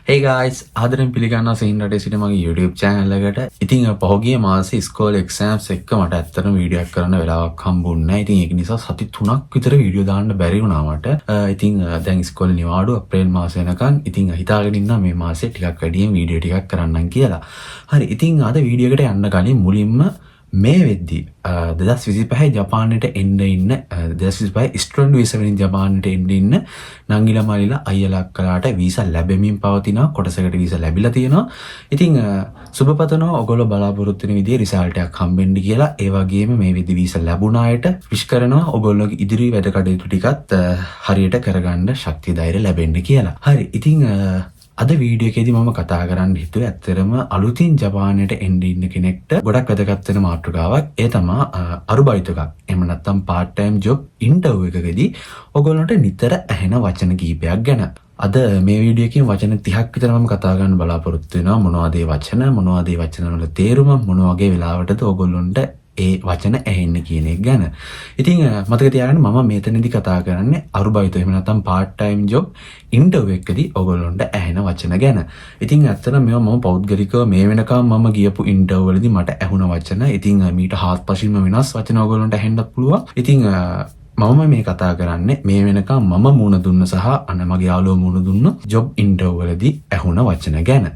Hey guys, ආදරෙන් පිළිගන්නවා scene රටේ සිට මගේ YouTube channel එකට. ඉතින් පහුගිය මාසේ ඉස්කෝලේ exams එක්ක මට ඇත්තටම වීඩියෝ එකක් කරන්න වෙලාවක් හම්බුන්නේ නැහැ. ඉතින් ඒක නිසා සති 3ක් විතර වීඩියෝ දාන්න බැරි වුණා මට. ඉතින් දැන් ඉස්කෝලේ නිවාඩු අප්‍රේල් මාසේ වෙනකන්. ඉතින් හිතාගෙන ඉන්නවා මේ මාසේ ටිකක් වැඩියෙන් වීඩියෝ ටිකක් කරන්නම් කියලා. හරි. ඉතින් අද වීඩියෝ එකට යන්න කලින් මුලින්ම මේ වෙද්දි 2025 ජපානයට එන්න ඉන්න 2025 ස්ටුඩන්ට් වීසා වලින් ජපානයට එන්න ඉන්න නංගිලා මල්ලිලා අයියලා අක්කලාට වීසා ලැබෙමින් පවතිනවා. කොටසකට වීසා ලැබිලා තියෙනවා. ඉතින් සුබපතනවා ඔයගොල්ලෝ බලාපොරොත්තු වෙන විදිහේ රිසල්ට් එකක් හම්බෙන්න කියලා. ඒ වගේම මේ වෙද්දි වීසා ලැබුණ අයට විශ් කරනවා ඔයගොල්ලෝගේ ඉදිරි වැඩ කටයුතු ටිකත් හරියට කරගන්න ශක්තිය ධෛර්ය ලැබෙන්න කියලා. හරි. ඉතින් අද වීඩියෝ එකේදී මම කතා කරන්න හිතුවේ ඇත්තටම අලුතින් ජපානයට එන්න ඉන්න කෙනෙක්ට ගොඩක් වැදගත් වෙන මාතෘකාවක්. ඒ තමයි අරුබයිතු එකක්. එහෙම නැත්නම් part time job interview එකකදී ඔයගොල්ලන්ට නිතර ඇහෙන වචන කීපයක් ගැන. අද මේ වීඩියෝ එකකින් වචන 30ක් විතර මම කතා කරන්න බලාපොරොත්තු වෙනවා. මොනවද ඒ වචන? මොනවද ඒ වචන වල තේරුම? මොන වගේ වෙලාවටද ඔයගොල්ලන්ට ඒ වචන ඇහෙන්න කියන එක ගැන. ඉතින් මතක තියාගන්න මම මෙතනදී කතා කරන්නේ අරුබයිතු එහෙම නැත්නම් part time job interview එකකදී ඔයගොල්ලන්ට ඇහෙන වචන ගැන. ඉතින් ඇත්තටම මේවා මම පෞද්ගලිකව මේ වෙනකම් මම ගියපු interview වලදී මට ඇහුණ වචන. ඉතින් මීට හාත්පසින්ම වෙනස් වචන ඔයගොල්ලන්ට ඇහෙන්නත් පුළුවන්. ඉතින් මම මේ කතා කරන්නේ මේ වෙනකම් මම මුණ දුන්න සහ අන්න මගේ යාළුවෝ මුණ දුන්න job interview වලදී ඇහුණ වචන ගැන.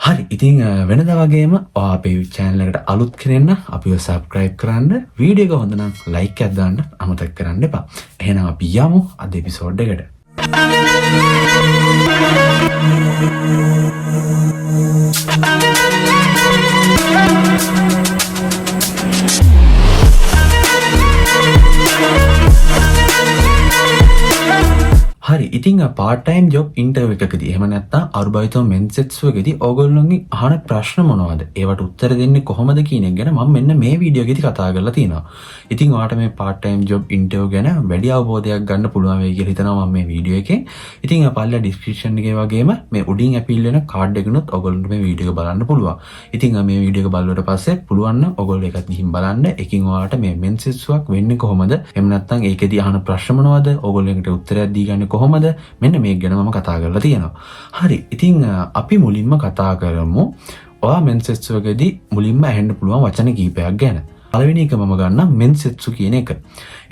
හරි. ඉතින් වෙනදා වගේම අපේ channel එකට අලුත් කෙනෙක් නම් අපිව subscribe කරන්න, වීඩියෝ එක හොඳ නම් like එකක් දාන්න අමතක කරන්න එපා. එහෙනම් අපි යමු අද episode එකට. හරි. ඉතින් part time job interview එකකදී එහෙම නැත්නම් අරුබයිතෝ මෙන්සෙට්ස් එකකදී ඕගොල්ලෝගේ අහන ප්‍රශ්න මොනවද? ඒවට උත්තර දෙන්නේ කොහොමද කියන එක ගැන මම මෙන්න මේ වීඩියෝ එකේදී කතා කරලා තියෙනවා. ඉතින් ඔයාලට මේ part time job interview ගැන වැඩි අවබෝධයක් ගන්න පුළුවන් වෙයි කියලා හිතනවා මම මේ වීඩියෝ එකෙන්. ඉතින් පල්ලා description එකේ වගේම මේ උඩින් අපීල් වෙන කාඩ් එකනොත් ඔයගොල්ලන්ට මේ වීඩියෝ එක බලන්න පුළුවන්. ඉතින් මේ වීඩියෝ එක බලුවට පස්සේ පුළුවන් නම් ඔයගොල්ලෝ එකත් ගිහින් බලන්න. එකකින් ඔයාලට මේ මෙන්සෙට්ස් එකක් වෙන්නේ කොහොමද? එහෙම නැත්නම් ඒකෙදී අහන ප්‍රශ්න මොනවද? ඔයගොල්ලන්ට උත්තරයක් දී ගන්න කොහොමද? මෙන්න මේක ගැන මම කතා කරලා තියෙනවා. හරි. ඉතින් අපි මුලින්ම කතා කරමු ඔයා මෙන්සෙට්ස් එකේදී මුලින්ම අහෙන්න පුළුවන් වචන කීපයක් ගැන. පළවෙනි එක මම ගන්නම් මෙන්සෙට්ස් කියන එක.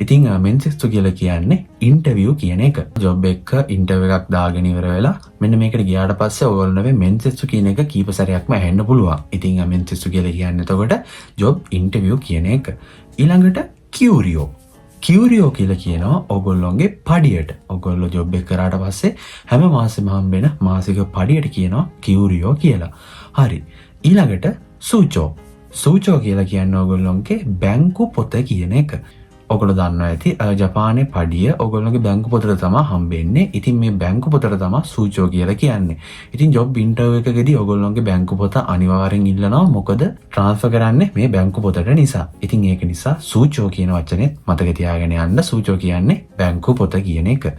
ඉතින් මෙන්සෙට්ස් කියලා කියන්නේ ඉන්ටර්විව් කියන එක. ජොබ් එක ඉන්ටර්විව් එකක් දාගෙන ඉවර වෙලා මෙන්න මේකට ගියාට පස්සේ ඔයගොල්ලෝ මේ මෙන්සෙට්ස් කියන එක කීප සැරයක්ම අහෙන්න පුළුවන්. ඉතින් මෙන්සෙට්ස් කියලා කියන්නේ එතකොට ජොබ් ඉන්ටර්විව් කියන එක. ඊළඟට කියුරියෝ කියලා කියනවා ඔයගොල්ලෝගේ පඩියට. ඔයගොල්ලෝ ජොබ් එක කරාට පස්සේ හැම මාසෙම හම්බෙන මාසික පඩියට කියනවා කියුරියෝ කියලා. හරි. ඊළඟට සූචෝ කියලා කියන්නේ ඔයගොල්ලෝගේ බැංකු පොත කියන එක. ඔයගොල්ලෝ දන්නවා ඇති ජපානයේ පඩිය ඔයගොල්ලෝගේ බැංකු පොතට තමයි හම්බෙන්නේ. ඉතින් මේ බැංකු පොතට තමයි සූචෝ කියලා කියන්නේ. ඉතින් ජොබ් ඉන්ටර්විව් එකකදී ඔයගොල්ලෝගේ බැංකු පොත අනිවාර්යෙන් ඉල්ලනවා. මොකද ට්‍රාන්ස්ෆර් කරන්නේ මේ බැංකු පොතට නිසා. ඉතින් ඒක නිසා සූචෝ කියන වචනේ මතක තියාගෙන යන්න. සූචෝ කියන්නේ බැංකු පොත කියන එක.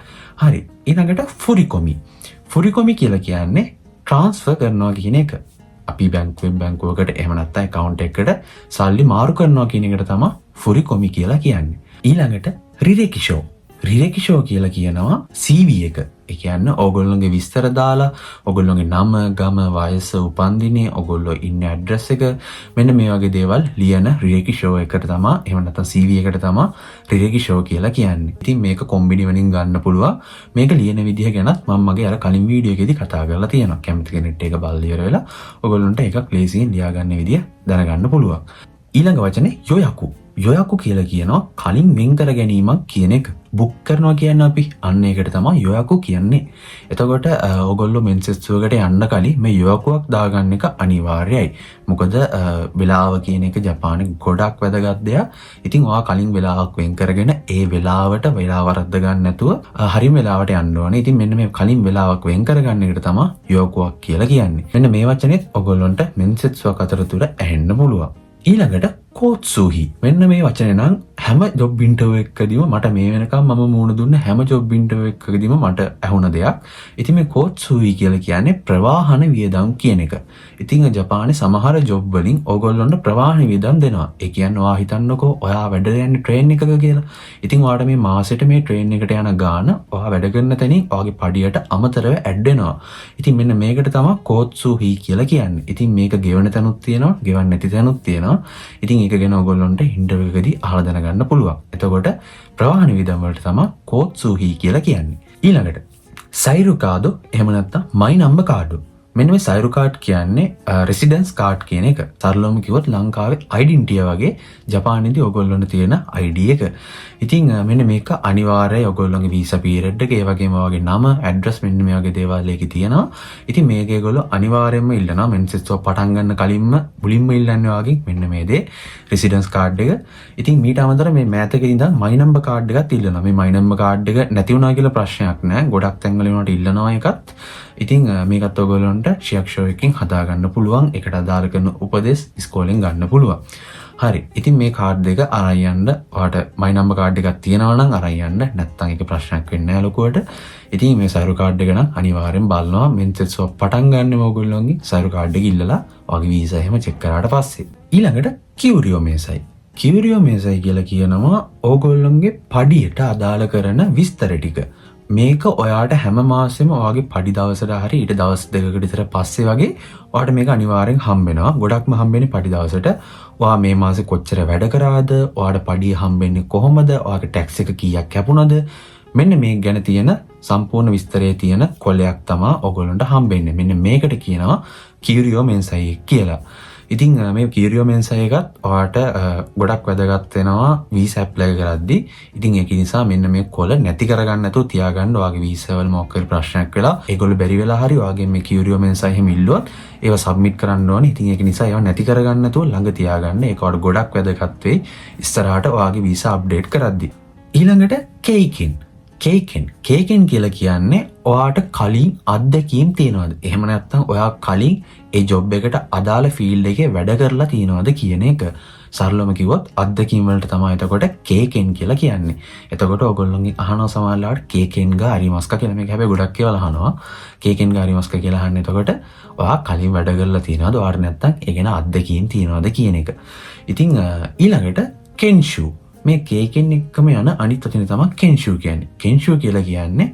හරි. ඊළඟට ෆුරිකොමි කියලා කියන්නේ ට්‍රාන්ස්ෆර් කරනවා කියන එක. අපි බැංකුවකට එහෙම නැත්නම් account එකකට සල්ලි මාරු කරනවා කියන එකට තමයි ෆුරිකොමි කියලා කියන්නේ. ඊළඟට රිරෙකිෂෝ කියලා කියනවා CV එක. ඒ කියන්නේ ඕගොල්ලෝගේ විස්තර දාලා ඕගොල්ලෝගේ නම, ගම, වයස, උපන්දිනේ, ඕගොල්ලෝ ඉන්න ඇඩ්‍රස් එක මෙන්න මේ වගේ දේවල් ලියන රිරෙකිෂෝ එකට තමයි එහෙම නැත්නම් CV එකට තමයි රිරෙකිෂෝ කියලා කියන්නේ. ඉතින් මේක කොම්බිනි වලින් ගන්න පුළුවන්. මේක ලියන විදිහ ගැනත් මම මගේ අර කලින් වීඩියෝ එකේදී කතා කරලා තියෙනවා. කැමති කෙනෙක්ට ඒක බලලා ඉවර වෙලා ඕගොල්ලන්ට ඒකක් ලේසියෙන් ලියා ගන්න විදිහ දැනගන්න පුළුවන්. ඊළඟ වචනේ යොයකු කියලා කියනවා කලින් වෙන් කර ගැනීමක් කියන එක. බුක් කරනවා කියන්නේ අපි අන්න ඒකට තමයි යොයකු කියන්නේ. එතකොට ඔයගොල්ලෝ මෙන්සෙට්ස් එකට යන්න කලින් මේ යොයකුවක් දාගන්න එක අනිවාර්යයි. මොකද වෙලාව කියන එක ජපානයේ ගොඩක් වැදගත් දෙයක්. ඉතින් ඔයා කලින් වෙලාවක් වෙන් කරගෙන ඒ වෙලාවට වෙලාව වරද්ද ගන්න නැතුව හරිම වෙලාවට යන්න ඕනේ. ඉතින් මෙන්න මේ කලින් වෙලාවක් වෙන් කරගන්න එකට තමයි යොයකුවක් කියලා කියන්නේ. මෙන්න මේ වචනේත් ඔයගොල්ලන්ට මෙන්සෙට්ස් අතරතුර ඇහෙන්න පුළුවන්. ඊළඟට කෝත්සුහි. මෙන්න මේ වචනේ නම් හැම ජොබ් ඉන්ටර්විව් එකකදීම මට මේ වෙනකම් මම මුණ දුන්න හැම ජොබ් ඉන්ටර්විව් එකකදීම මට ඇහුණ දෙයක්. ඉතින් මේ කෝත්සුහි කියලා කියන්නේ ප්‍රවාහන වියදම් කියන එක. ඉතින් ජපානයේ සමහර ජොබ් වලින් ඕගොල්ලන්ට ප්‍රවාහන වියදම් දෙනවා. ඒ කියන්නේ ඔයා හිතන්නකෝ ඔයා වැඩ යන්නේ ට්‍රේන් එකක කියලා. ඉතින් ඔයාට මේ මාසෙට මේ ට්‍රේන් එකට යන ගාන ඔයා වැඩ කරන තැනින් ඔයාගේ පඩියට අමතරව ඇඩ් වෙනවා. ඉතින් මෙන්න මේකට තමයි කෝත්සුහි කියලා කියන්නේ. ඉතින් මේක ගෙවන තැනුත් තියෙනවා, ගෙවන්න නැති තැනුත් තියෙනවා. ඉතින් ඒක ගැන ඔයගොල්ලන්ට ඉන්ටර්විව් එකදී අහලා දැනගන්න පුළුවන්. එතකොට ප්‍රවාහන වියදම් වලට තමයි කෝත්සුහි කියලා කියන්නේ. ඊළඟට සයිරු කාඩ් එහෙම නැත්නම් මයි නම්බර් කාඩ්. මෙන්න මේ සයිරු කාඩ් කියන්නේ රෙසිඩන්ස් කාඩ් කියන එක. සරලවම කිව්වොත් ලංකාවේ ඩෙන්ටිටි වගේ ජපානයේදී ඔයගොල්ලන්ට තියෙන ID එක. ඉතින් මෙන්න මේක අනිවාර්යයි ඔයගොල්ලන්ගේ වීසා පීරියඩ් එක, ඒ වගේම ඔයගේ නම, ඇඩ්‍රස් මෙන්න මේ වගේ දේවල් එකේ තියෙනවා. ඉතින් මේක ඒගොල්ලෝ අනිවාර්යයෙන්ම ඉල්ලනවා. මෙන්සස් එක පටන් ගන්න කලින්ම මුලින්ම ඉල්ලන්නේ වගේ මෙන්න මේ දේ රෙසිඩන්ස් කාඩ් එක. ඉතින් මීට අමතරව මේ මෑතක ඉඳන් මයි නම්බර් කාඩ් එකත් ඉල්ලනවා. මේ මයි නම්බර් කාඩ් එක නැති වුණා කියලා ප්‍රශ්නයක් නෑ. ගොඩක් තැන්වල වුණාට ඉල්ලනවා එකත්. ඉතින් මේකත් ඔයගොල්ලන්ට ශික්ෂෝ එකකින් හදා ගන්න පුළුවන්. ඒකට අදාළ කරන උපදෙස් ඉස්කෝලෙන් ගන්න පුළුවන්. හරි. ඉතින් මේ කාඩ් එක අරන් යන්න ඔයාට මයි නම්බර් කාඩ් එකක් තියෙනවා නම් අරන් යන්න. නැත්නම් ඒක ප්‍රශ්නයක් වෙන්නේ නැහැ ලොකුවට. ඉතින් මේ සයිරු කාඩ් එක නම් අනිවාර්යෙන් බලනවා. මෙන්සස් එක පටන් ගන්න ඕගොල්ලෝගේ සයිරු කාඩ් එක ඉල්ලලා ඔයාගේ වීසා එහෙම චෙක් කරාට පස්සේ. ඊළඟට කියුරියෝ මේසයි. කියුරියෝ මේසයි කියලා කියනවා ඕගොල්ලෝගේ පඩියට අදාළ කරන විස්තර ටික. මේක ඔයාට හැම මාසෙම ඔයාගේ පඩි දවසට හරි ඊට දවස් දෙකකට විතර පස්සේ වගේ ඔයාට මේක අනිවාර්යෙන් හම්බ වෙනවා. ගොඩක්ම හම්බෙන්නේ පඩි දවසට. ඔයා මේ මාසේ කොච්චර වැඩ කරාද? ඔයාට පඩිය හම්බෙන්නේ කොහොමද? ඔයාගේ ටැක්ස් එක කීයක් කැපුණාද? මෙන්න මේක ගැන තියෙන සම්පූර්ණ විස්තරයේ තියෙන කොලයක් තමයි ඔයගොල්ලන්ට හම්බෙන්නේ. මෙන්න මේකට කියනවා කියුරියෝ මේසයි කියලා. ඉතින් මේ කියුරියෝ මේසයි එකත් ඔයාට ගොඩක් වැදගත් වෙනවා වීසා ඇප්ලයි කරද්දී. ඉතින් ඒක නිසා මෙන්න මේ කොල නැති කරගන්න නැතුව තියාගන්න. ඔයාගේ වීසා වල මොකක් හරි ප්‍රශ්නයක් වෙලා ඒගොල්ලෝ බැරි වෙලා හරි ඔයාගේ මේ කියුරියෝ මේසයි එහෙම ඉල්ලුවොත් ඒව සබ්මිට් කරන්න ඕනේ. ඉතින් ඒක නිසා ඒව නැති කරගන්න නැතුව ළඟ තියාගන්න. ඒක ඔයාලට ගොඩක් වැදගත් වෙයි ඉස්සරහට ඔයාගේ වීසා අප්ඩේට් කරද්දී. ඊළඟට කේකෙන් කියලා කියන්නේ ඔයාට කලින් අත්දැකීම් තියනවාද? එහෙම නැත්නම් ඔයා කලින් ඒ ජොබ් එකට අදාළ ෆීල්ඩ් එකේ වැඩ කරලා තියනවාද කියන එක. සරලවම කිව්වොත් අත්දැකීම් වලට තමයි එතකොට කේකෙන් කියලා කියන්නේ. එතකොට ඔයගොල්ලෝගෙන් අහනවා සමහරවිට කේකෙන් ගා හරිමස්ක කියලා. මේක හැබැයි ගොඩක් ඒවා අහනවා. කේකෙන් ගා හරිමස්ක කියලා අහන්නේ එතකොට ඔයා කලින් වැඩ කරලා තියනවාද? ඔයාට නැත්නම් ඒ ගැන අත්දැකීම් තියනවාද කියන එක. ඉතින් ඊළඟට කෙන්ෂු. මේ කේකෙන් එක්කම යන අනිත් වචනේ තමයි කෙන්ෂු කියන්නේ. කෙන්ෂු කියලා කියන්නේ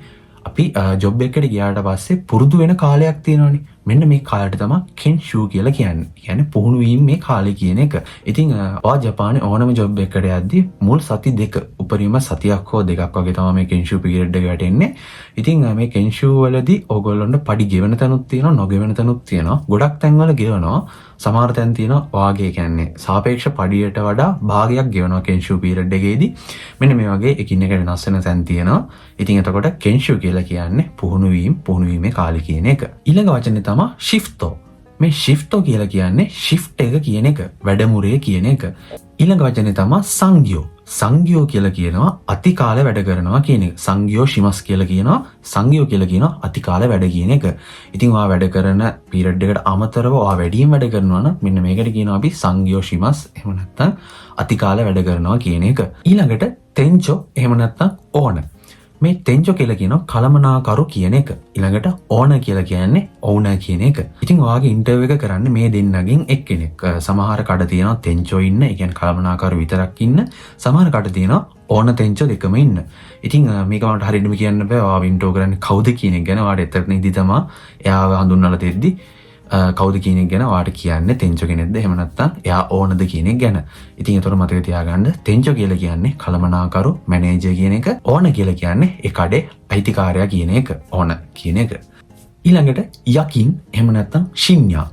අපි ජොබ් එකකට ගියාට පස්සේ පුරුදු වෙන කාලයක් තියෙනවානේ. මෙන්න මේ කාලයට තමයි කෙන්ෂු කියලා කියන්නේ. කියන්නේ පුහුණු වීම මේ කාලය කියන එක. ඉතින් ඔයා ජපානයේ ඕනම ජොබ් එකකට යද්දී මුල් සති දෙක උපරිම සතියක් හෝ දෙකක් වගේ තමයි මේ කෙන්ෂු පීරියඩ් එක වැටෙන්නේ. ඉතින් මේ කෙන්ෂු වලදී ඕගොල්ලන්ට පඩි ගෙවන තැනුත් තියෙනවා, නොගෙවන තැනුත් තියෙනවා. ගොඩක් තැන්වල ගෙවනවා. සමහර තැන් තියෙනවා වාගේ කියන්නේ සාපේක්ෂ පඩියට වඩා භාගයක් ගෙවනවා කෙන්ෂු පීරියඩ් එකේදී. මෙන්න මේ වගේ එකින් එක වෙනස් වෙන තැන් තියෙනවා. ඉතින් එතකොට කෙන්ෂු කියලා කියන්නේ පුහුණු වීමේ කාලය කියන එක. ඊළඟ වචනේ තමයි ශිෆ්ටෝ. මේ ශිෆ්ටෝ කියලා කියන්නේ ශිෆ්ට් එක කියන එක, වැඩමුරේ කියන එක. ඊළඟ වචනේ තමයි සංග්යෝ. සංග්යෝ කියලා කියනවා අතිකාල වැඩ කරනවා කියන එක. සංග්යෝ ශිමස් කියලා කියනවා. සංග්යෝ කියලා කියනවා අතිකාල වැඩ කියන එක. ඉතින් ඔයා වැඩ කරන පීරියඩ් එකට අමතරව ඔයා වැඩියෙන් වැඩ කරනවා නම් මෙන්න මේකට කියනවා අපි සංග්යෝ ශිමස් එහෙම නැත්නම් අතිකාල වැඩ කරනවා කියන එක. ඊළඟට තෙන්චෝ එහෙම නැත්නම් ඕන. මේ තෙන්චෝ කියලා කියනවා කලමනාකරු කියන එක. ඊළඟට ඕන කියලා කියන්නේ ඕන කියන එක. ඉතින් ඔයාගේ ඉන්ටර්විව් එක කරන්නේ මේ දෙන්නගෙන් එක්කෙනෙක්. සමහර කඩ තියෙනවා තෙන්චෝ ඉන්න, ඒ කියන්නේ කලමනාකරු විතරක් ඉන්න. සමහර කඩ තියෙනවා ඕන තෙන්චෝ දෙකම ඉන්න. ඉතින් මේක මට හරියටම කියන්න බෑ. ඔයා ඉන්ටර්විව් කරන්නේ කවුද කියන එක ගැන. ඔයාට එතනදී තමයි එයාව හඳුන්වලා දෙද්දි කවුද කියන එක ගැන ඔයාට කියන්නේ තෙන්චෝ කෙනෙක්ද එහෙම නැත්නම් එයා ඕනද කියන එක ගැන. ඉතින් ඒතර මතක තියාගන්න තෙන්චෝ කියලා කියන්නේ කලමනාකරු මැනේජර් කියන එක. ඕන කියලා කියන්නේ ඒ කඩේ අයිතිකාරයා කියන එක. ඕන කියන එක. ඊළඟට යකින් එහෙම නැත්නම් ශින්යා.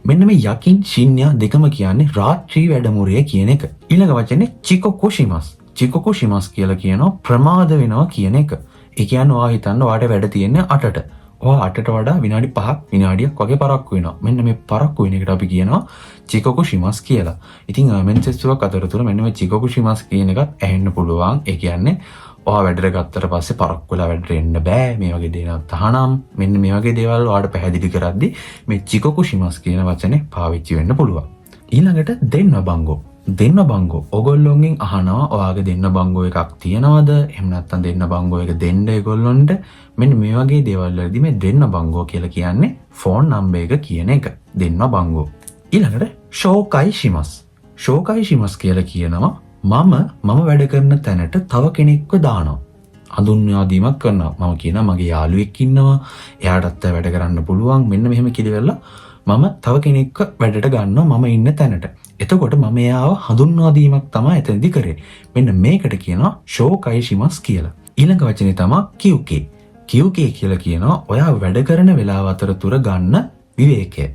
මෙන්න මේ යකින් ශින්යා දෙකම කියන්නේ රාත්‍රී වැඩමුරේ කියන එක. ඊළඟ වචනේ චිකොකුෂිමස්. චිකොකුෂිමස් කියලා කියනවා ප්‍රමාද වෙනවා කියන එක. ඒ කියන්නේ ඔයා හිතන්න ඔයාට වැඩ තියෙන්නේ 8ට. ඔයා 8ට වඩා විනාඩි 5ක් විනාඩියක් වගේ පරක්කු වෙනවා. මෙන්න මේ පරක්කු වෙන එකට අපි කියනවා චිකොකුෂිමස් කියලා. ඉතින් මෙන්සෙස්තුවක් අතරතුර මෙන්න මේ චිකොකුෂිමස් කියන එකත් ඇහෙන්න පුළුවන්. ඒ කියන්නේ ඔයා වැඩට ගත්තට පස්සේ පරක්කු වෙලා වැඩට එන්න බෑ. මේ වගේ දේවල් තහනම් මෙන්න මේ වගේ දේවල් ඔයාට පැහැදිලි කරද්දි මේ චිකොකුෂිමස් කියන වචනේ පාවිච්චි වෙන්න පුළුවන්. ඊළඟට දෙන්න බංගෝ. දෙන්න බංගෝ. ඔයගොල්ලෝගෙන් අහනවා ඔයාගේ දෙන්න බංගෝ එකක් තියනවද? එහෙම නැත්නම් දෙන්න බංගෝ එක දෙන්න ඒගොල්ලොන්ට. මෙන්න මේ වගේ දේවල් වලදී මේ දෙන්න බංගෝ කියලා කියන්නේ ෆෝන් නම්බර් එක කියන එක. දෙන්න බංගෝ. ඊළඟට ෂෝකයි ශිමස්. ෂෝකයි ශිමස් කියලා කියනවා මම වැඩ කරන තැනට තව කෙනෙක්ව දානවා. හඳුන්වා දීමක් කරනවා. මම කියනවා මගේ යාළුවෙක් ඉන්නවා. එයාටත් වැඩ කරන්න පුළුවන්. මෙන්න මෙහෙම කිලිවෙලා මම තව කෙනෙක්ව වැඩට ගන්නවා මම ඉන්න තැනට. එතකොට මම එයාව හඳුන්වා දීමක් තමයි එතනදි කරේ. මෙන්න මේකට කියනවා ෂෝකයි ශිමස් කියලා. ඊළඟ වචනේ තමයි QK. QK කියලා කියනවා ඔයා වැඩ කරන වෙලාව අතරතුර ගන්න විවේකය.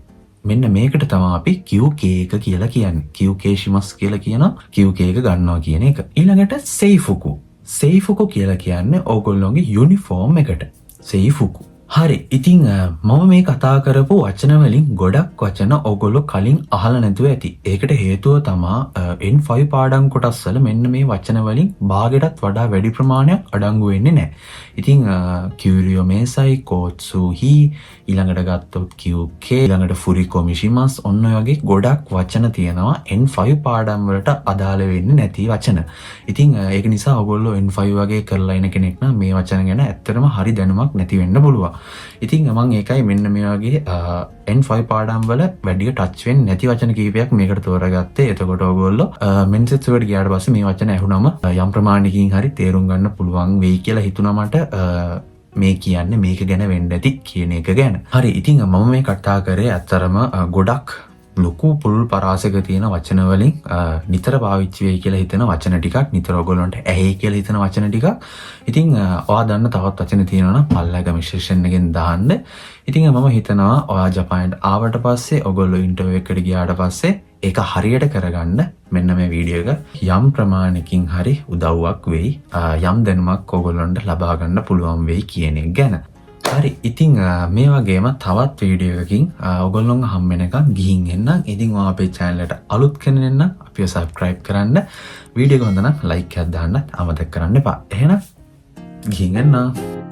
මෙන්න මේකට තමයි අපි QK එක කියලා කියන්නේ. QK ශිමස් කියලා කියනවා QK එක ගන්නවා කියන එක. ඊළඟට සෙයිෆුකු. සෙයිෆුකු කියලා කියන්නේ ඕගොල්ලෝගේ යුනිෆෝම් එකට. සෙයිෆුකු. හරි. ඉතින් මම මේ කතා කරපු වචන වලින් ගොඩක් වචන ඕගොල්ලෝ කලින් අහලා නැතුව ඇති. ඒකට හේතුව තමයි N5 පාඩම් කොටස් වල මෙන්න මේ වචන වලින් භාගයටත් වඩා වැඩි ප්‍රමාණයක් අඩංගු වෙන්නේ නැහැ. ඉතින් කියුරියෝ මේසයි කෝට්සුහි ඊළඟට ගත්තොත් QK ඊළඟට ෆුරිකොමිෂිමස් ඔන්න ඔය වගේ ගොඩක් වචන තියෙනවා N5 පාඩම් වලට අදාළ වෙන්නේ නැති වචන. ඉතින් ඒක නිසා ඔයගොල්ලෝ N5 වගේ කරලා ඉන කෙනෙක් නම් මේ වචන ගැන ඇත්තටම හරි දැනුමක් නැති වෙන්න පුළුවන්. ඉතින් මම ඒකයි මෙන්න මේ වගේ N5 පාඩම් වල වැඩි ටච් වෙන්නේ නැති වචන කීපයක් මේකට තෝරාගත්තේ. එතකොට ඔයගොල්ලෝ මෙන්සෙට්ස් වලට ගියාට පස්සේ මේ වචන ඇහුනම යම් ප්‍රමාණයකින් හරි තේරුම් ගන්න පුළුවන් වෙයි කියලා හිතුණා මට. මේ කියන්නේ මේක ගැන වෙන්න ඇති කියන එක ගැන. හරි. ඉතින් මම මේ කතා කරේ ඇත්තරම ගොඩක් ලොකු පුළුල් පරාසක තියෙන වචන වලින් නිතර පාවිච්චි වෙයි කියලා හිතන වචන ටිකක්, නිතර ඔයගොල්ලන්ට ඇහි කියලා හිතන වචන ටිකක්. ඉතින් ඔයා දන්න තවත් වචන තියෙනවා නම් පල්ලක විශේෂණ එකෙන් දාන්න. ඉතින් මම හිතනවා ඔයා ජපානයට ආවට පස්සේ ඔයගොල්ලෝ ඉන්ටර්විව් එකකට ගියාට පස්සේ ඒක හරියට කරගන්න මෙන්න මේ වීඩියෝ එක යම් ප්‍රමාණයකින් හරි උදව්වක් වෙයි. යම් දැනුමක් ඔයගොල්ලන්ට ලබා ගන්න පුළුවන් වෙයි කියන එක ගැන. හරි. ඉතින් මේ වගේම තවත් වීඩියෝ එකකින් ඔයගොල්ලෝන් හම් වෙනකන් ගිහින් එන්න. ඉතින් ඔයා අපේ channel එකට අලුත් කෙනෙක් නම් අපිව subscribe කරන්න. වීඩියෝ එක හොඳ නම් like එකක් දාන්න අමතක කරන්න එපා. එහෙනම් ගිහින් එන්න.